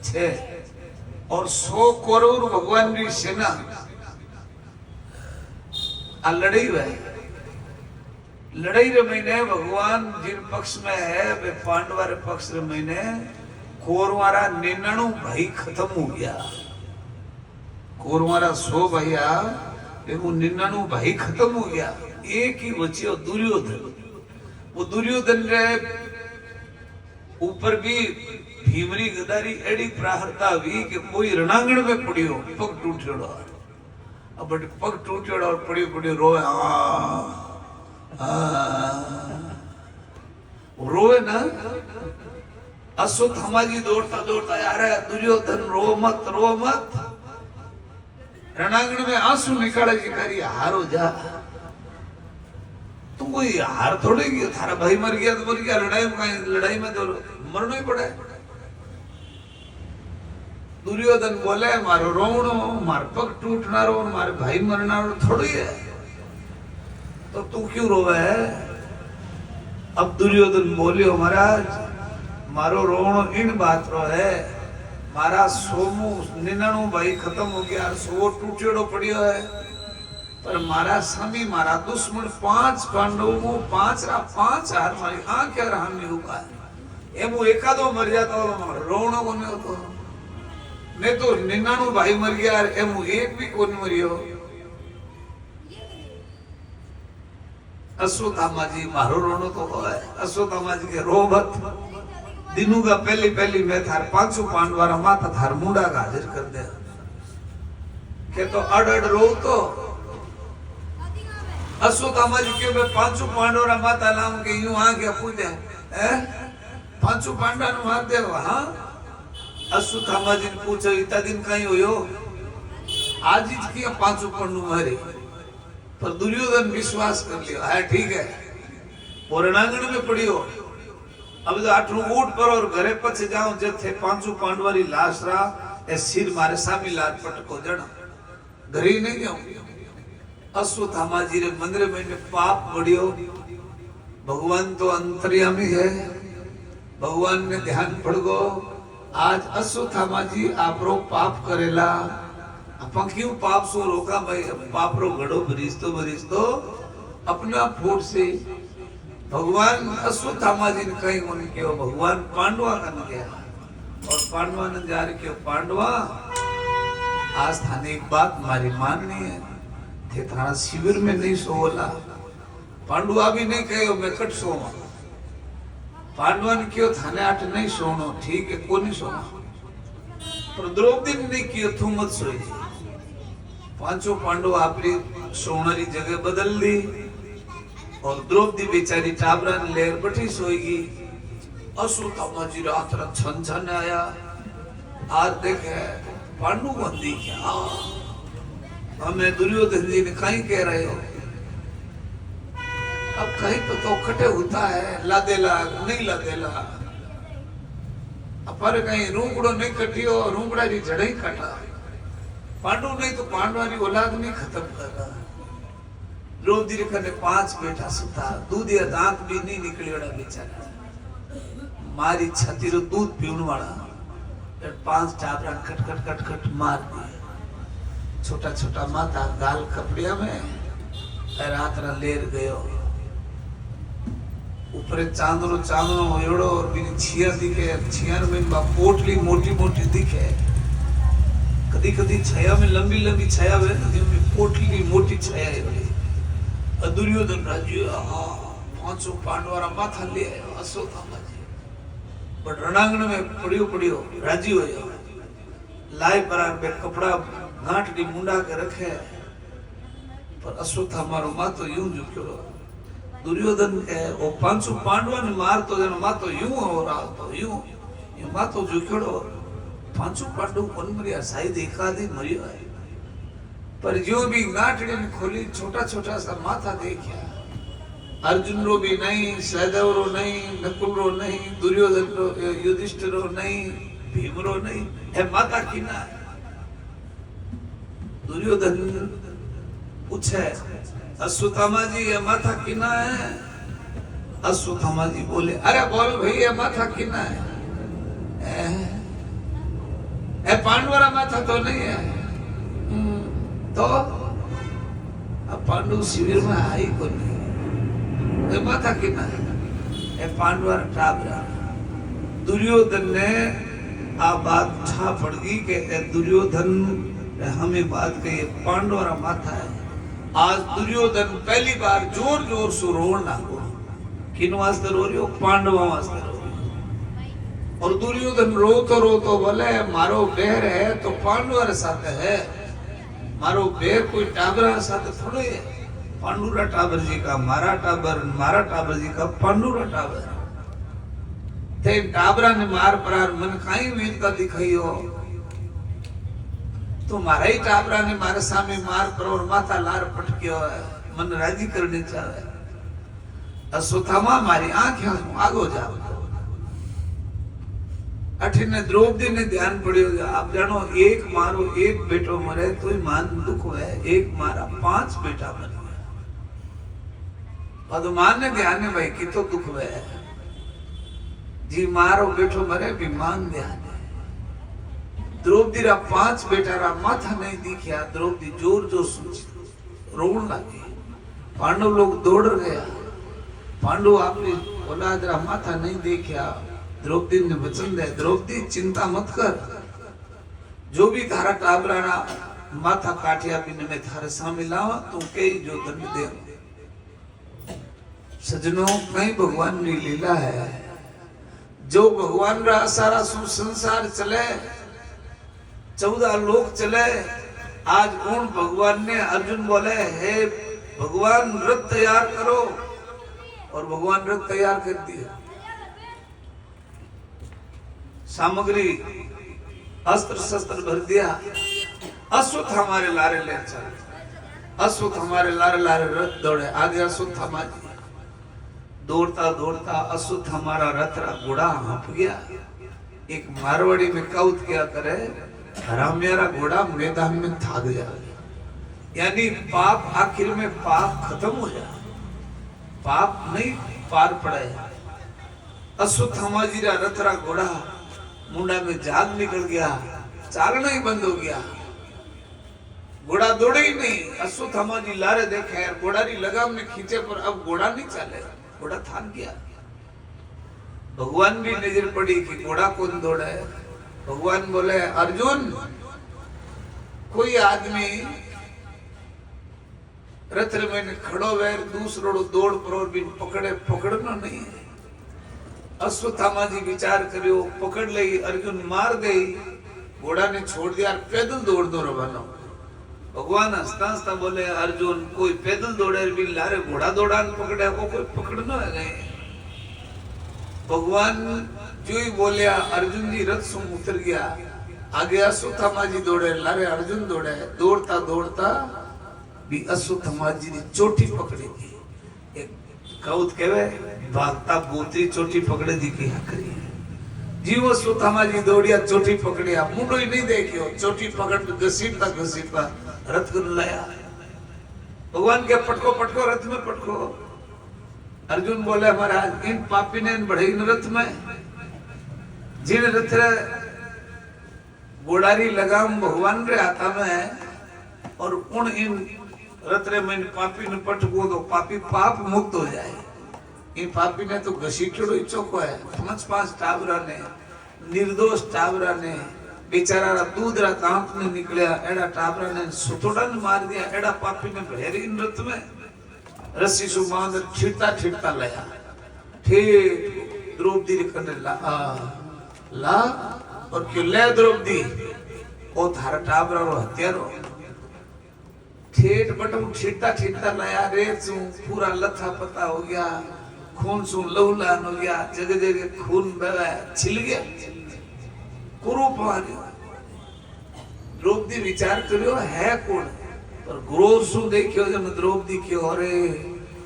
छे और 100 करोड़ भगवान की सेना आ लड़ाई है। लड़ाई रे महीने भगवान जिन पक्ष में है वे पांडवा रे पक्ष रे महीने कौरवारा 99 भाई खत्म हो गया। कौरवारा 100 भैया वो 99 भाई खत्म हो गया। एक ही बचियो दुर्योधन। वो दुर्योधन रे ऊपर भी भीमरी गदारी एडी प्राहरता हुई कि कोई रणांगण में पड़ियो पग टूटियोड़ो। अब पग टूटियोड़ो और पड़ियो पड़ियो रोए रोए ना। अश्वत्थामा दौड़ता दौड़ता यार दुर्योधन रो मत रणांगण में आंसू निकाले जी करी हारो जा। तुम कोई हार थोड़े गया, थारा भाई मर गया तो मर गया। लड़ाई में तो मरना ही पड़े। दुर्योधन बोले मारो रोवणो मार पग टूटनारो मारे भाई मरनारो थोड़ी है, तो तू क्यों रोवे है? अब दुर्योधन बोलियो महाराज मारो रोवणो इन बात रो है, मारा 99 भाई खत्म हो गया, 100 टूटियोड़ो पड़ियो है, पर मारा स्वामी मारा दुश्मन 5 पांडवों 5 हार मारी आंख यार हम नहीं रुका है। एमु एकादो मर जाता और रोवणो को नहीं होतो। नहीं तो 99 भाई मर गया एमु एक भी कोनी मरियो। अश्वत्थामा जी मारो रोनो तो है। अश्वत्थामा जी के रो मत दिनू का पहली मैं थार 500 पांडवारा माथा थार मुंडा का हाजिर कर दे के तो अड़ रो तो अश्वत्थामा जी के मैं 500 पांडवारा माथा लाऊं के यूं आ के पूछे हैं 500 पांडवा नु मार दे। हां अश्वत्थामा जी ने पूछो इतना दिन कहीं होयो आज ही किया 500 पांडव मारे। पर दुर्योधन विश्वास कर लिया है ठीक है वो रणांगण में पड़ियो। अब जो आठू ऊट पर और घरे पछे जाऊं जब थे 500 पांडवारी लाश रा ए सिर मारे सामी लाट पटको जड़ा घरे नहीं जाऊं। अश्वत्थामा जी रे मंदिर में पाप बढ़ियो। भगवान तो अंतर्यामी है, भगवान ने ध्यान पड़ गो। आज अश्वत्थामा जी आपरो पाप करेला अपन क्यों पाप सो रोका भाई पाप रो घड़ो भरीस तो अपना फूट से भगवान अश्वत्थामा जी ने कहीं उन्हें क्यों भगवान पांडवा का न गया और पांडवा ने जा रहे क्यों पांडवा आज थाने एक बात मारी माननी है थे थाना शिविर में नहीं सोला। पांडवा भी नहीं कहो मैं कट सोवा। पांडवा ने क्यों थाने आठ नहीं सोनो ठीक है को नहीं सोना। पर द्रौपदी ने नहीं किया तू मत सोई। 500 पांडव अपनी सोनारी जगह बदल दी और द्रौपदी बेचारी टाबरा ने लेर बैठी सोएगी। अश्वत्थामा जी रात छन आया आज देखे पांडु बंदी क्या हमें दुर्योधन जी ने कहीं कह रहे हो। अब कहीं तो खटे होता है लादेला नहीं लादेला पर कहीं रूंगड़ो नहीं कटियो रूंगड़ा जी जड़े ही कटा। पांडु नहीं तो पांडवारी औलाद नहीं खत्म करना। द्रौपदी रे कने 5 बेटा सुता दूधिया दांत भी नहीं निकलियोड़ा बेचारा मारी छाती रो दूध पीउण वाला 5 टाबरा कट मार दिए। छोटा माथा गाल कपड़िया में रात रा लेर गयो। ऊपर चांदनो एड़ो और बिनी छिया दिखे छियान में बा पोटली मोटी दिखे। कदी छाया में लंबी छाया है नदी में पोटली मोटी छाया है। दुर्योधन राज्य 500 पांडवारा माथा ले अश्वत्थामा जी बट रणांगण में पड़ियो राजी हो जाओ लाई पर पे कपड़ा गांठ दी मुंडा के रखे। पर अश्वत्थामा रो मातो यूं झुक्यो। दुर्योधन के वो 500 पांडवा ने मार तो जन मातो यूं हो रहा तो यूं ये मातो झुक्यो। 500 पांडव कौन मरिया शायद एकादी मरियो है। पर जो भी गांठड़ी ने खोली छोटा सा माथा देखा। अर्जुन रो भी नहीं सहदेव रो नहीं नकुल रो नहीं दुर्योधन रो युधिष्ठिर रो नहीं भीम रो नहीं है माता की ना। दुर्योधन पूछे अश्वत्थामा जी ये माथा किना है। अश्वत्थामा जी बोले अरे बोल भाई ये माथा किना है। ए पांडवरा माथा तो नहीं है। तो अब पांडु शिविर में आई को नहीं माथा कि ना ए पांडवर टाबरा दुर्योधन ने आ बात छा पड़ गई के दुर्योधन हमें बात कही पांडवरा माथा है। आज दुर्योधन पहली बार जोर जोर से रोना हो किन वास्ते रो रही हो पांडवों वास्ते रो रही। और दुर्योधन रो तो बोले मारो बेर है तो पांडवर साथ है, मारो बेर कोई टाबरा साथ थोड़े है। पांडुरा टाबर जी का मारा टाबर जी का पांडुरा टाबर थे। टाबरा ने मार परार मन काई वीर का दिखाइयो तो मारा ही टाबरा ने मारे सामने मार पर और माथा लार पटक्यो है, मन राजी करने चाहे। अश्वत्थामा मारी आंखें आगो जाओ। अठिने द्रौपदी ने ध्यान पड़ियो आप जानो एक मारो एक बेटो मरे तो ही मान दुख है, एक मारा 5 बेटा मरे। पद्मान ने ध्यान है भाई कि तो दुख है जी मारो बेटो मरे भी मान ध्यान है। द्रौपदी रा 5 बेटा रा माथा नहीं दिखया। द्रौपदी जोर जोर से रोने लगी। पांडव लोग दौड़ गया। पांडु आपने औलाद रा माथा नहीं देखा। द्रौपदी ने वचन दे द्रौपदी चिंता मत कर, जो भी थारा टाबरा रा माथा काटिया बिन में थारे सामने लावा तू के जो दंड दे। सजनों कहीं भगवान की लीला है। जो भगवान रा सारा संसार चले 14 लोग चले। आज कौन भगवान ने अर्जुन बोले हे भगवान रथ तैयार करो और भगवान रथ तैयार कर दिया। सामग्री अस्त्र शस्त्र भर दिया। अश्वत्थ हमारे लारे ले चल। अश्वत्थ हमारे लारे लारे रथ दौड़े आगे। अश्वत्थ हमारी दौड़ता दौड़ता अश्वत्थ हमारा रथ रा घोड़ा हाँप गया। एक मारवाड़ी में कौत क्या करे हराम मेरा घोड़ा मैदान में थाक जाए। यानी पाप आखिर में पाप खत्म हो जाए, पाप नहीं पार पड़े। अश्वत्थ हमारी रा रथ रा घोड़ा मुंडा में जाग निकल गया, चालना ही बंद हो गया। घोड़ा दौड़े ही नहीं। अश्वत्थ हमारी लारे देखे यार घोड़ा की लगाम में खींचे पर अब घोड़ा नहीं चले, घोड़ा थाक गया। भगवान भी नजर पड़ी कि घोड़ा कौन दौड़ा है। भगवान बोले अर्जुन कोई आदमी रथ में खड़ो वेर दूसरो दौड़ पर भी पकड़ना नहीं है। अश्वत्थामा जी विचार करियो पकड़ ले अर्जुन मार दे घोड़ा ने छोड़ दिया पैदल दौड़ दो रवाना। भगवान हंसता हंसता बोले अर्जुन कोई पैदल दौड़े भी लारे घोड़ा दौड़ा पकड़े वो कोई पकड़ना है नहीं। भगवान जो ही बोलिया अर्जुन जी रथ से उतर गया। आगे अश्वत्थामा जी दौड़े लारे अर्जुन दौड़े। दौड़ता दौड़ता भी अश्वत्थामा जी ने चोटी पकड़ी थी। एक कौत कहवे भागता बोतरी चोटी पकड़े दी की हकरी जीव अश्वत्थामा जी दौड़िया चोटी पकड़िया मुंडो ही नहीं देखियो चोटी पकड़ घसीटता रथ कर लाया। भगवान के पटको पटको रथ में पटको। अर्जुन बोले महाराज इन पापी ने बढ़े इन रथ में जिन रथ घोड़ारी लगाम भगवान रे आता में और उन इन रथ रे में पापी ने पटको तो पापी पाप मुक्त हो जाए। इन पापी ने तो घसीटड़ो ही चौको है। 5 टाबरा ने निर्दोष टाबरा ने बेचारा दूध रा दांत ने निकलिया एड़ा टाबरा ने सुतोड़ा ने मार दिया। एड़ा पापी ने भैर इन रथ में रस्सी सु बांध ठिठता लाया ठीक द्रौपदी रे कने ला और क्यों ले द्रौपदी ओ थारा टाबरा रो हत्यारो ठेठ बटू ठिठता लाया रे सु पूरा लथा पता हो गया। खून सु लहूलान हो गया। जगह जगह खून बहा छिल गया। कुरूप द्रौपदी विचार करियो है कौन पर गुरु सु देखियो जब द्रौपदी की अरे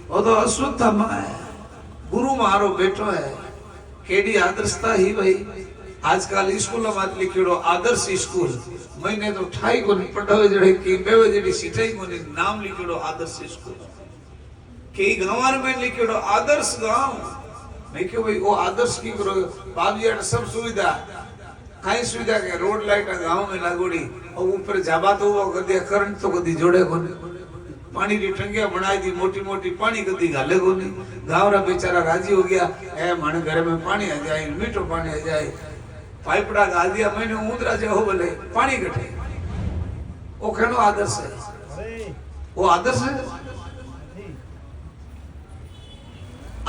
वो तो अश्वत्थामा है गुरु मारो बेटो है। केडी आदर्शता ही भाई आजकल स्कूल में लिखियो आदर्श स्कूल मैंने तो ठाई को पढ़ावे जड़े की बेवे जड़ी सिटाई को नाम लिखियो आदर्श स्कूल के गांव में लिखियो आदर्श गांव। मैं क्यों भाई वो आदर्श की करो बाबू सब सुविधा कई सुविधा के रोड लाइट गांव में लागोड़ी और ऊपर जाबा तो वो कदी करंट तो कदी जोड़े कोनी पानी की टंकिया बनाई दी मोटी मोटी पानी कदी गाले कोनी गांव रा बेचारा राजी हो गया ए मन घर में पानी आ जाए मीठो पानी आ जाए पाइपड़ा गाल दिया मैंने ऊंदरा जो हो बोले पानी कटे वो कहनो आदर्श है वो आदर्श है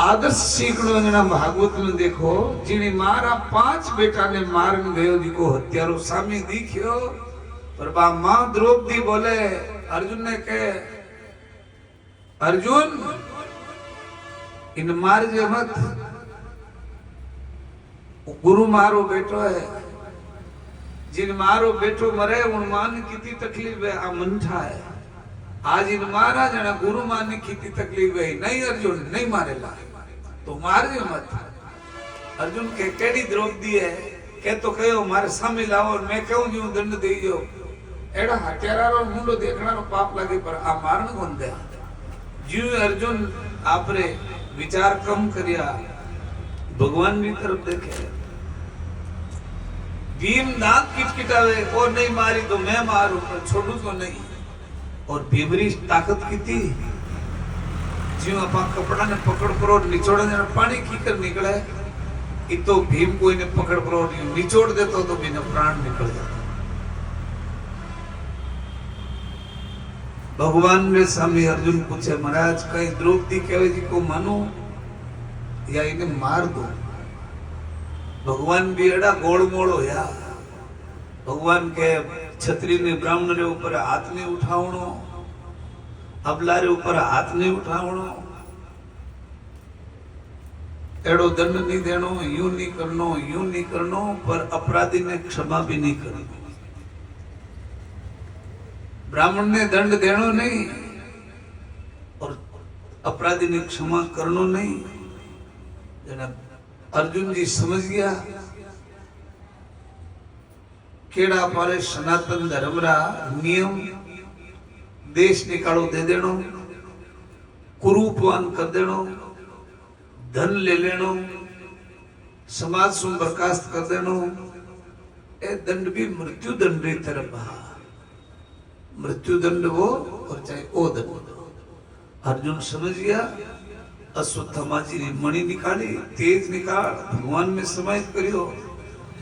आदर्श सीखनो जना भागवत में देखो जिनी मारा 5 बेटा ने मारन गयो जिको हत्यारो सामी दिख्यो पर बा मां द्रौपदी बोले अर्जुन ने कहे अर्जुन इन मार जे मत गुरु मारो बेटो है जिन मारो बेटो मरे उन मान कितनी तकलीफ है आ मंठा है आज इन मारा जना गुरु मान कितनी तकलीफ है नहीं अर्जुन नहीं मारेला तो मार जे मत अर्जुन के केड़ी द्रौपदी है के तो कहो मारे सामने लाओ और मैं कहूं जो दंड दे जो एड़ा हत्यारा रो मुंडो देखना रो पाप लगे पर आ मारण कोन दे जीव अर्जुन आपरे विचार कम करिया भगवान की तरफ देखे भीम दांत किटकिटावे और नहीं मारी तो मैं मारूं पर छोड़ू तो नहीं और भीमरी ताकत की थी जीव अपा कपड़ा ने पकड़ करो निचोड़ ने पानी की कर निकले इतो भीम कोई ने पकड़ करो निचोड़ देतो तो बिना प्राण निकल जाता भगवान ने स्वामी अर्जुन पूछे महाराज कहीं द्रौपदी कहे जी को मानो या इन्हें मार दो भगवान भी एड़ा गोलमोल होया भगवान के छत्री ने ब्राह्मण रे ऊपर हाथ नहीं उठावणो अबला रे ऊपर हाथ नहीं उठावणो एड़ो दंड नहीं देनो यूं नहीं करनो पर अपराधी ने क्षमा भी नहीं करनी ब्राह्मण ने दंड देनो नहीं और अपराधी ने क्षमा करनो नहीं जना अर्जुन जी समझ गया केड़ा पारे सनातन धर्म रा नियम देश निकालो दे देनो कुरूपवान कर देनो धन ले लेनो समाज सु बर्खास्त कर देनो ए दंड भी मृत्यु दंड री तरफ मृत्यु दंड वो और चाहे ओ दंड अर्जुन समझ गया अश्वत्थामा जी ने मणि निकाली तेज निकाल भगवान में समाहित करियो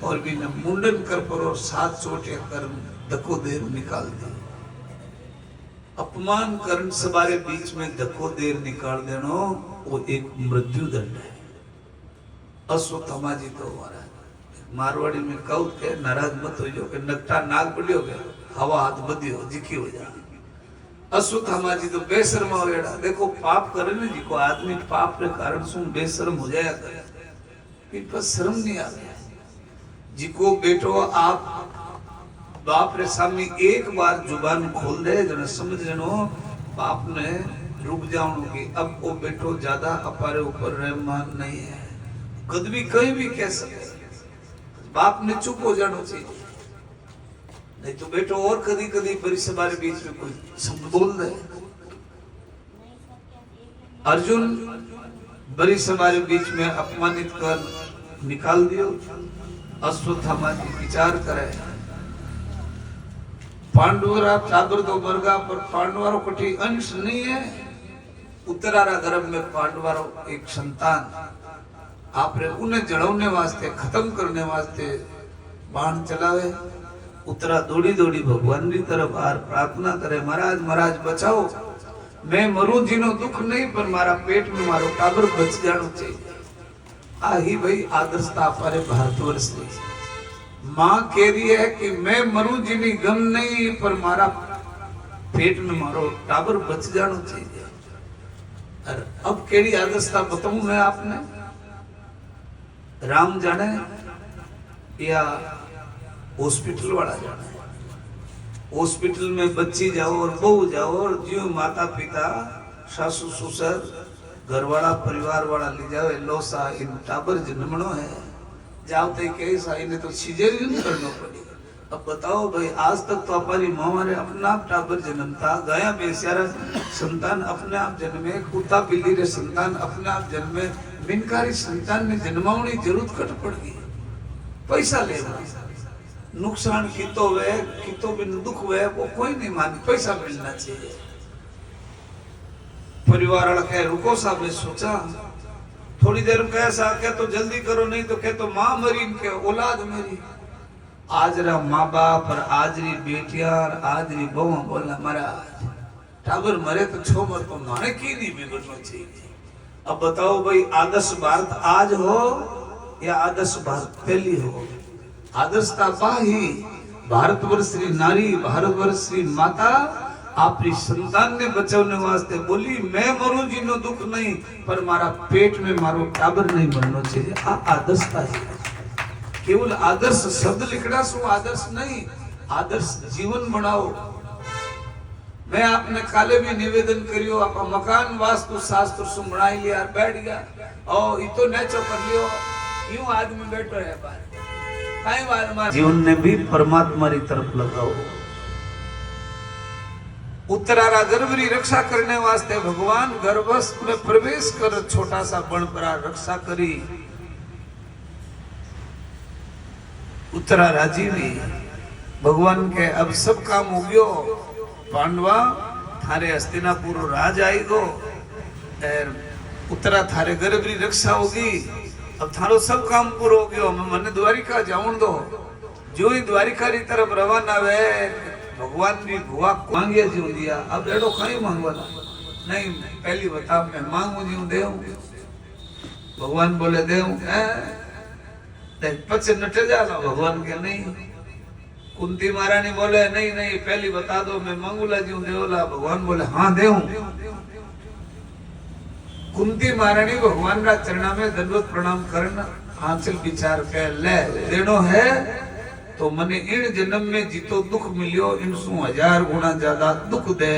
और भी न मुंडन कर पर और 7 चोटियां कर धक्को देर निकाल दी अपमान करण सबारे बीच में धक्को देर निकाल देनो वो एक मृत्यु दंड है अश्वत्थामा जी तो हमारा मारवाड़ी में कहूँ के नाराज मत हो जो के नकटा नाग पड़ियो के हवा हाथ बदियो जिकी हो जा अश्वत्थामा जी तो बेशर्म हो गया देखो पाप करे ना जी को आदमी पाप के कारण सु बेशर्म हो जाया करे इन पर शर्म नहीं आ गया जी को बेटो आप बाप रे सामने एक बार जुबान खोल दे जना समझ लेनो बाप ने रुक जाऊं कि अब वो बेटो ज्यादा अपारे ऊपर रहमान नहीं है कद भी कहीं भी कह सके बाप ने चुप हो जाना चाहिए नहीं तो बेटो और कदी कदी परिस हमारे बीच में कोई शब्द बोल दे अर्जुन बरिस हमारे बीच में अपमानित कर निकाल दियो अश्वत्थामा जी विचार करे पांडवरा टाबर तो वर्गा पर पांडवारों कटी अंश नहीं है उत्तरारा गर्भ में पांडवारों एक संतान आपने उन्हें जड़ाने वास्ते खत्म करने वास्ते बाण चलावे उत्तरा दौड़ी दौड़ी भगवान की तरफ आर प्रार्थना करे महाराज महाराज बचाओ मैं मरूं जीनो दुख नहीं पर मारा पेट में मारो टाबर बच जाना चाहिए आही भाई आदर्शता हमारे भारतवर्ष की मां कह रही है कि मैं मरूं जीनी गम नहीं पर मारा पेट में मारो टाबर बच जाना चाहिए और अब केड़ी आदर्शता बताऊं मैं आपने राम जाने या हॉस्पिटल वाला जाने हॉस्पिटल में बच्ची जाओ और बहू जाओ और जियो माता पिता सासू ससुर घर वाला परिवार वाला ले जाओ लोसा इन टाबर जन्मनो है जाओ तो कैसा इन्हें तो सिजेरियन करना पड़ेगा अब बताओ भाई आज तक तो हमारी माँ हमारे अपना आप टाबर जन्मता गया बेचारा संतान अपने आप जन्मे कुत्ता बिल्ली रे संतान अपने आप जन्मे बिनकारी संतान ने जन्मावनी जरूरत कट पड़ गई पैसा ले नुकसान कितो भी दुख हुए वो कोई नहीं माने, पैसा मिलना चाहिए। परिवार वाला कह रुको साहब ने सोचा थोड़ी देर में कैसा कह तो जल्दी करो, नहीं तो कह तो माँ मरी इनके औलाद मेरी। आज रहा माँ बाप और आज री बेटिया और आज री बहू बोला महाराज टाबर मरे तो छो मर तो माने की नहीं बिगड़ना चाहिए। अब बताओ भाई आदर्श भारत आज हो या आदर्श भारत पहली हो? आदर्शता बाही भारतवर्ष री नारी भारतवर्ष री माता आपरी संतान ने बचाने वास्ते बोली मैं मरूं जी नो दुख नहीं पर मारा पेट में मारो टाबर नहीं बनना चाहिए। आ आदर्शता है। केवल आदर्श शब्द लिखना सु आदर्श नहीं, आदर्श जीवन बनाओ। मैं आपने काले भी निवेदन करियो आप मकान वास्तु शास्त्र सु बनाई लिया बैठ गया और इतो नेचो कर लियो यूं आदमी बैठो है बाहर काई बात मार जीवन ने भी परमात्मा री तरफ लगाओ। उत्तरारा गर्भ री रक्षा करने वास्ते भगवान गर्भस्थ में प्रवेश कर छोटा सा बण पर रक्षा करी। उत्तरारा जी भी भगवान के अब सब काम हो गयो, पांडवा थारे हस्तिनापुर राज आई गो, उत्तरा थारे गर्भ री रक्षा होगी, अब थारो सब काम पूरो हो गयो, मने द्वारिका जाऊन दो। जो ही द्वारिका री तरफ रवाना हुए भगवान री भुआ मांगे जीव दिया। अब एडो कहीं मांगवाना नहीं, पहली बता मैं मांगू जीव देऊ। भगवान बोले देऊ पचे नटे जाला। भगवान के नहीं। कुंती महारानी बोले नहीं नहीं पहली बता दो मैं मांगूला जीव देवला। भगवान बोले हाँ देऊ। कुंती महारानी भगवान का चरणा में दंडवत प्रणाम करना आंचल विचार के ले देनो है तो मने इन जन्म में जीतो दुख मिलियो इनसु 1000 गुना ज्यादा दुख दे।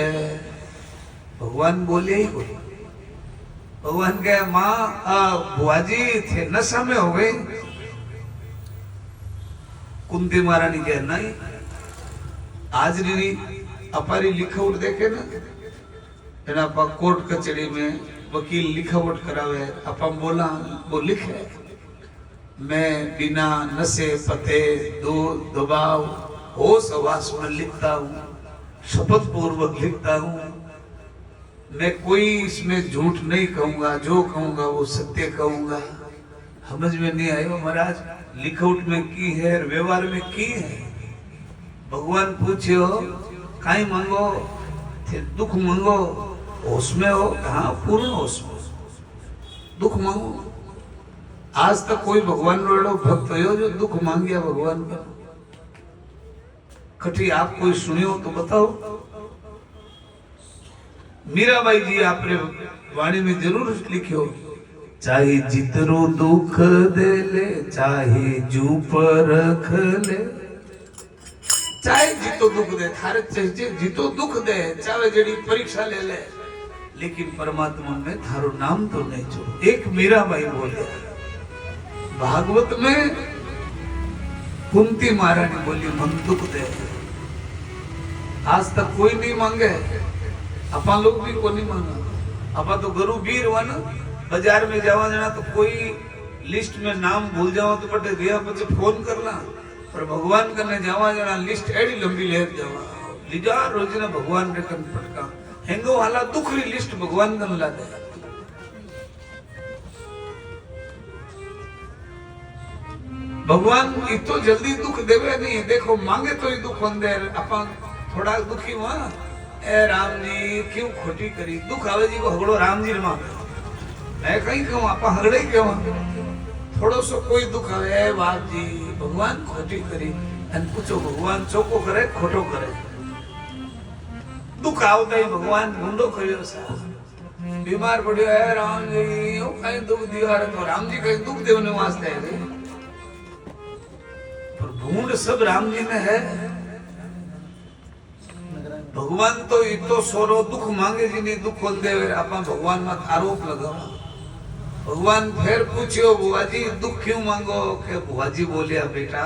भगवान बोले ही बोले। भगवान के माँ बुआजी थे नशा में हो गई। कुंती महारानी कहे नहीं आज री अपारी लिखावट देखे ना एना पा कोर्ट कचहरी में वकील लिखावट करावे अपा बोला वो लिखे मैं बिना नशे पते दूध दबाव होश आवास में लिखता हूँ, शपथ पूर्वक लिखता हूँ। मैं कोई इसमें झूठ नहीं कहूंगा, जो कहूंगा वो सत्य कहूंगा। समझ में नहीं आयो महाराज लिखावट में की है व्यवहार में की है। भगवान पूछो काई मांगो थे दुख मांगो होश में हो कहा पूर्ण होश में दुख मांगो। आज तक कोई भगवान रो भक्त हो जो दुख मांगिया भगवान का कठी आप कोई सुनियो तो बताओ। मीराबाई जी आपने वाणी में जरूर लिखियो चाहे जितरो दुख दे ले चाहे जू पर रख ले। चाहे जितो दुख दे थारे चाहिए जितो दुख दे चाहे जड़ी परीक्षा ले ले लेकिन परमात्मा में थारो नाम तो नहीं छोड़ो। एक मीराबाई बोले भागवत में कुंती महारानी बोली मन दुख दे। आज तक कोई नहीं मांगे अपन लोग भी को नहीं मांगा। अपन तो गुरु वीर वन बाजार में जावा जाना तो कोई लिस्ट में नाम भूल जाओ तो बटे गया पचे फोन करना पर भगवान करने जावा जाना लिस्ट एडी लंबी ले जावा लीजा रोज ना भगवान रे कन पटका हेंगो वाला दुख री लिस्ट भगवान कन ला दे। भगवान इतो जल्दी दुख देवे नहीं। देखो मांगे तो ही दुख होंदे अपन थोड़ा दुखी हुआ ए राम जी क्यों खोटी करी दुख आवे जी को हगड़ो राम जी रे मांगे मैं कहीं कहूँ आप हगड़े क्यों थोड़ो सो कोई दुख आवे बाप जी भगवान खोटी करी अन पूछो भगवान चोको करे खोटो करे। दुख आवता ही भगवान ढूंढो करियो सा बीमार पड़ियो है राम जी ओ कहीं दुख दियो तो राम जी कहीं दुख देने वास्ते है पर ढूंढ सब राम जी में है। भगवान तो इतो सोरो दुख मांगे जी नहीं दुख खोल दे अपन भगवान में आरोप लगाओ। भगवान फिर पूछियो बुआ जी दुख क्यों मांगो के बुआ जी बोलिया बेटा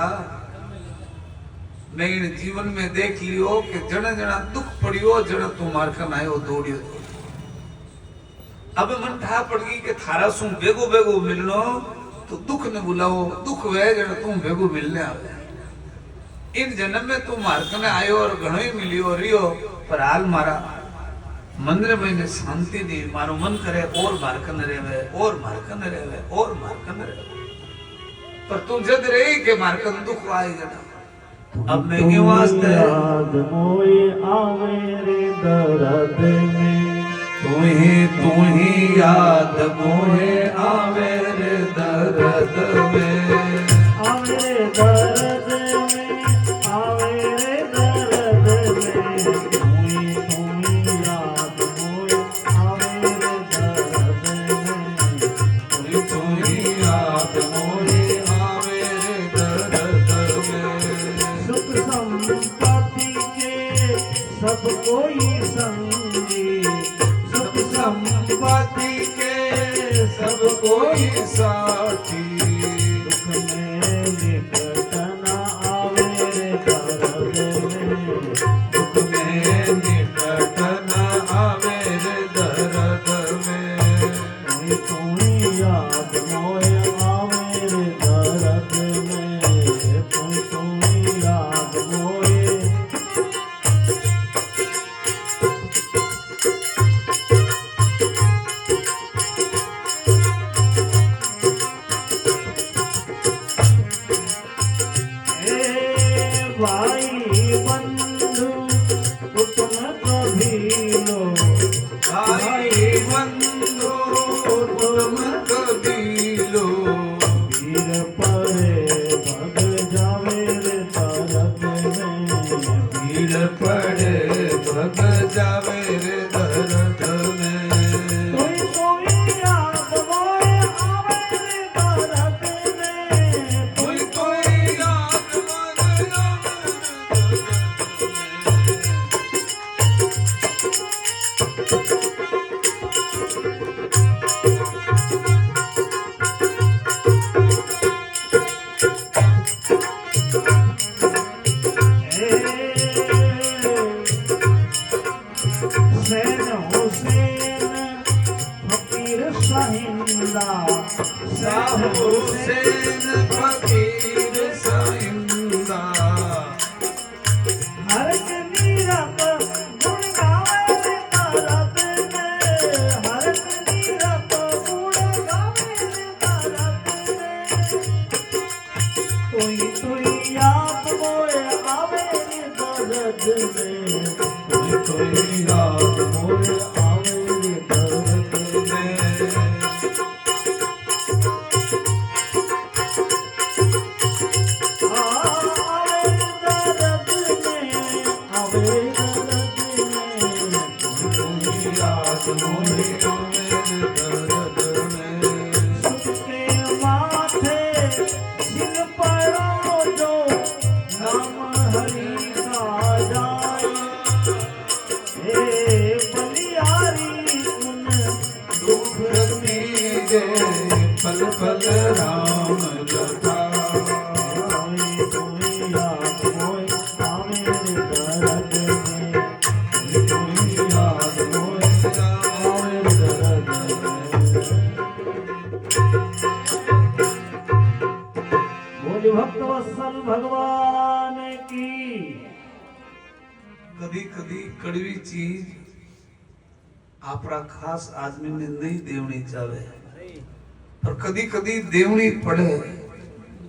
मैं इन जीवन में देख लियो कि जना जना दुख पड़ियो जना तुम्हार कन आयो दौड़ियो। अब मन ठा पड़ गई कि थारा सु बेगो बेगो मिलनो तो दुख ने बुलाओ दुख वे जना तुम बेगो मिलने आवे। इन जन्म में तू मार्कने आयो और घणो ही मिलियो रियो, पर हाल मारा मंदिर में शांति दी, मारो मन करे और मार्कन रेवे और मार्कन रेवे और मार्कन रेवे, पर तू जद रही के मार्कन दुख आई जना। अब मैं क्यों वास्ते याद मोए आवे रे दर्द में, तू ही याद मोहे आवे रे दर्द में, आवे रे दर्द में, आवे रे दर्द में, तू ही याद मोए आवे रे दर्द में, तू ही याद मोहे आवे रे दर्द में। सुख संपत्ति के सब कोई संगी, सुख संपत्ति के सब कोई साथी, दुख में निकट न आवे रे दर्द में, दुख में निकट न आवे रे दर्द में, तू ही याद मोए आवे रे दर्द में, तू ही याद मोए। भाई बंधु तुम कभी लो, भाई बंधु तुम कभी लो, वीर पड़े भग जावे रे दर्द में, भीड़ पड़े भग जावे रे दर्द में, कोई याद मोए आवे रे दर्द में, कोई याद मोहे आवे रे हुसैन हुसैन फकीर शाहिंदा, शाह हुसैन फकीर साइंदा, हर नीरत गुण गावे रे दर्द में, हर नीरत गुण गावे रे दर्द में, कोई याद मोए आवे रे दर्द में, कोई याद मोए आवे रे दर्द में। पल पल राम जपा, भक्त वत्सल भगवान की। कभी कभी कड़वी चीज आपरा खास आदमी ने नहीं देवनी चाहे, पर कदी कदी देवनी पड़े